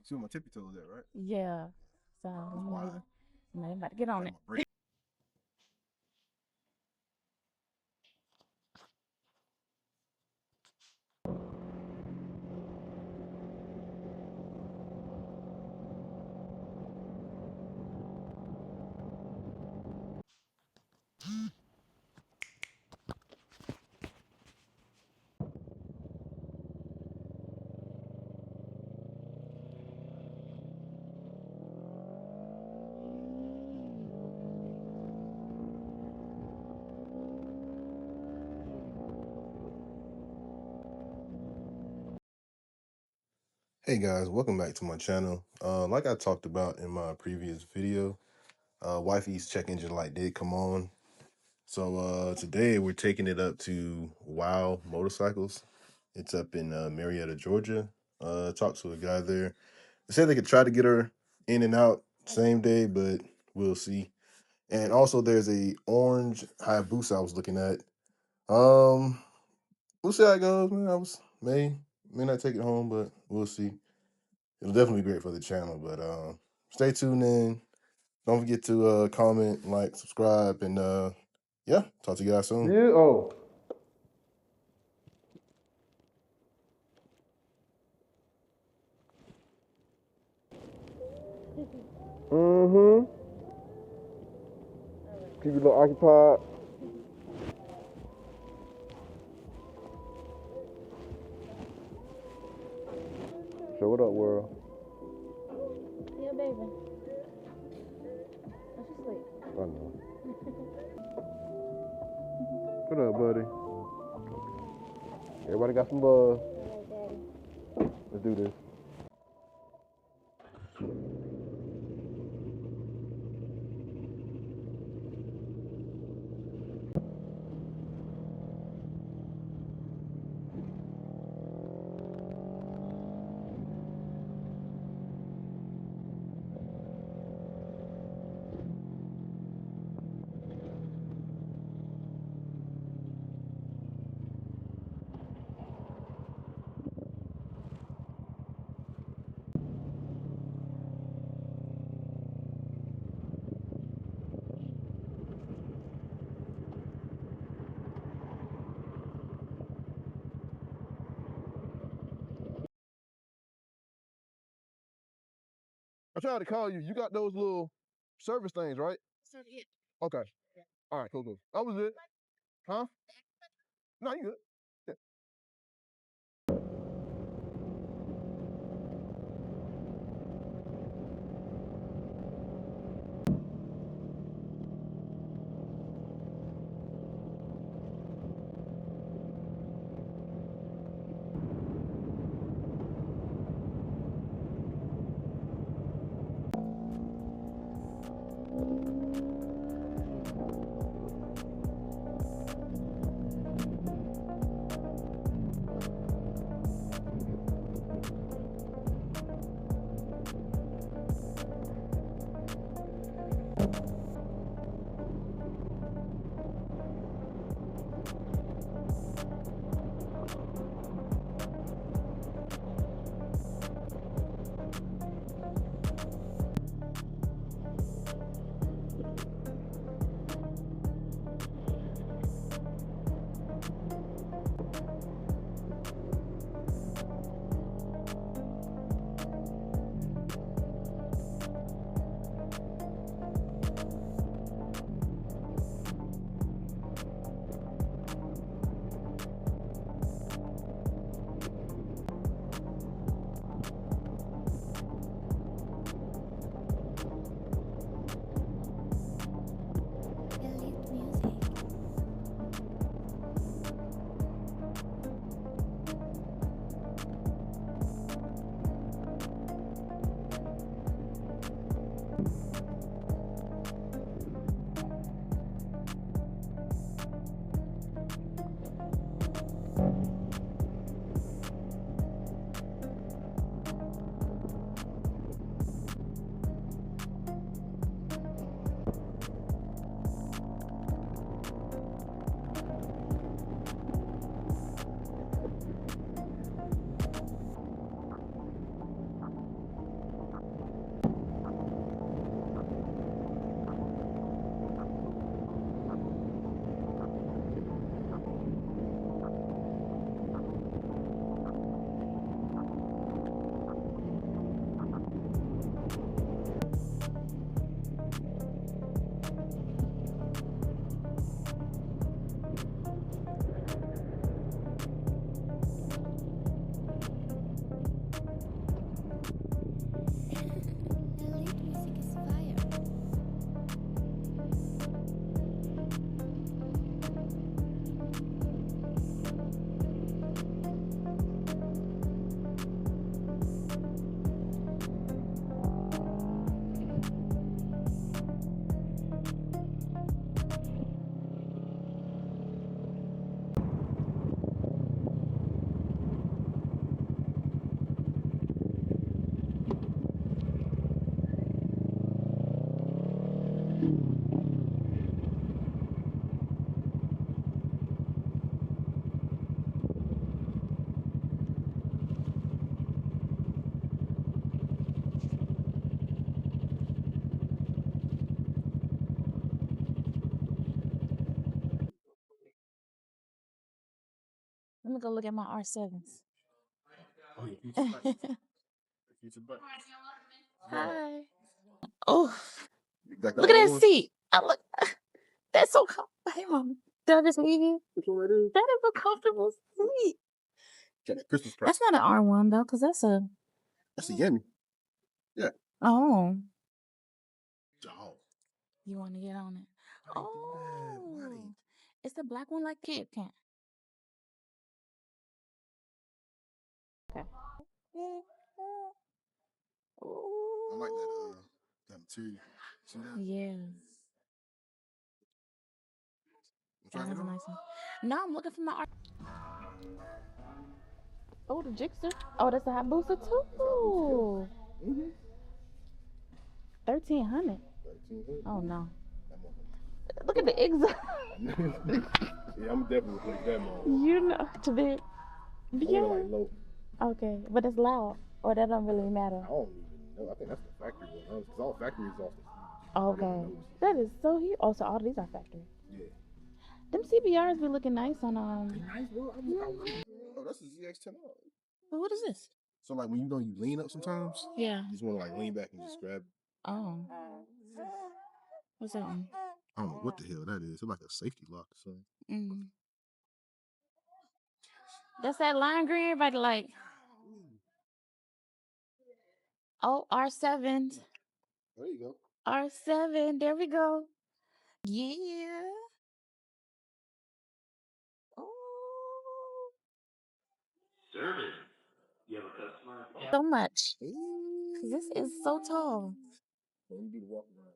See where my tippy toes at, right? Yeah. So you know, I'm about to get on it. Hey guys, welcome back to my channel. Like I talked about in my previous video, wifey's check engine light did come on. So today we're taking it up to Wow Motorcycles. It's up in Marietta, Georgia. Talked to a guy there. They said they could try to get her in and out same day, but we'll see. And also there's a orange Hayabusa I was looking at. We'll see how it goes, man. May not take it home, but we'll see. It'll definitely be great for the channel, but stay tuned in. Don't forget to comment, like, subscribe, and yeah, talk to you guys soon. Yeah. Oh. Mm-hmm. Keep you a little occupied. So what up, world? Yeah, baby. Oh, she's asleep. I know. What up, buddy? Everybody got some love. Let's do this. I tried to call you. You got those little service things, right? Okay. All right, cool. That was it. Huh? No, you good. Yeah. to go look at my R7s. Oh, your future bike. Your future bike. Hi. Oh, Got the look at old that one? seat. I look. That's so comfortable. Hey, mom. Did I just leave you? Which one it is? That is a comfortable seat. Got Christmas price. That's not an R1 though, because that's a. That's a Yemi. Yeah. Oh. Oh. You want to get on it? Why they do that? Why Oh. they? It's the black one like Kit Kat. Okay. I like that material. See that? Yeah. I'm That trying to was get a on. nice one. No, I'm looking for my. Oh, the Jigster. Oh, that's a hayabusa too. Mm-hmm. 1,300. 1300. Oh no. That Look at the exit. yeah, I'm definitely replace that mode. You know, to be. I want Yeah. it like low. Okay, but it's loud, or that don't really matter. I don't even know. I think that's the factory one. Because all factory exhaust is huge. Okay, that is so huge. Oh, so all these are factory. Yeah. Them CBRs be looking nice on They nice, bro. Oh, that's a ZX10R. Well, what is this? So like when you lean up sometimes, Yeah. you just want to like lean back and just grab. Oh. What's that one? I don't know what the hell that is. It's like a safety lock or something. Mm. That's that lime green everybody like. Oh, R7. There you go. R7. There we go. Yeah. Oh. Service. You have a customer? So much. This is so tall. You do the walk around.